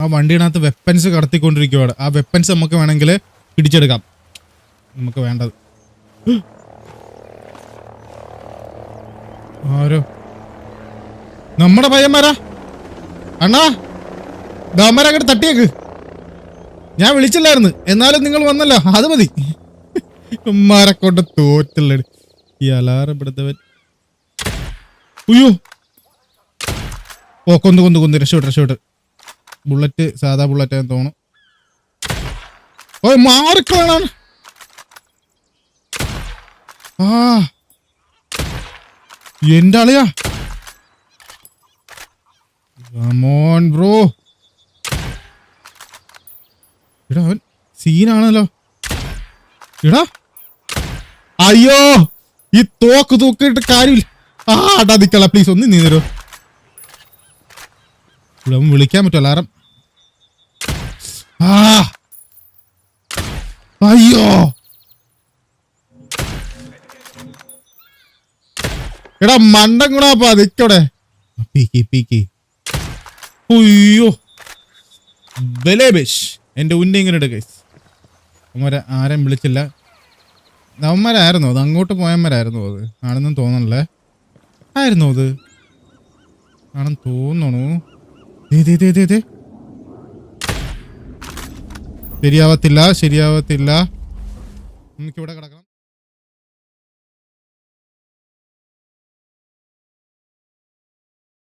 ആ വണ്ടിയുടെ വെപ്പൻസ് കടത്തിക്കൊണ്ടിരിക്കുവാണ്. ആ വെപ്പൻസ് നമുക്ക് വേണമെങ്കിൽ പിടിച്ചെടുക്കാം. നമുക്ക് വേണ്ടത് ആരോ നമ്മുടെ പയ്യന്മാരാ അണ്ണാ. ദാമരങ്ങോട്ട് തട്ടിയേക്ക്. ഞാൻ വിളിച്ചില്ലായിരുന്നു, എന്നാലും നിങ്ങൾ വന്നല്ലോ, അത് മതി. ഉമ്മാരെ കൊണ്ട് തോറ്റുള്ള ഈ അലാറം ഇവിടുത്തവൻ. അയ്യോ, ഓ കൊന്ന് രക്ഷോട്ട്. ബുള്ളറ്റ് സാധാ ബുള്ളറ്റ് ആണെന്ന് തോന്നുന്നു. ഓ മാറിക്കളാണ്. ആ എന്റെ ആളിയാ. Come on bro. എടാ അവൻ സീനാണല്ലോ. എടാ അയ്യോ, ഈ തോക്ക് തൂക്കിയിട്ട് കാര്യമില്ല. ആ അടാ നിക്കള പ്ലീസ്, ഒന്ന് നീ തരോ. ഇവിടെ വിളിക്കാൻ പറ്റുമോ അലാറം? ആ അയ്യോ, എടാ മണ്ടൻ കൂടാപ്പാ നിക്കവിടെ. പീക്കി അയ്യോ ബലേബേഷ്. എന്റെ ഉന്ന ഇങ്ങനെ എടുക്കേസ്. അവന്മാരെ ആരെയും വിളിച്ചില്ല. അവന്മാരായിരുന്നു അത്, അങ്ങോട്ട് പോയന്മാരായിരുന്നു അത്. ആണെന്നും തോന്നണല്ലേ. ആയിരുന്നു അത് ആണെന്ന് തോന്നണു. ശരിയാവത്തില്ല. നമുക്കിവിടെ കിടക്കാം.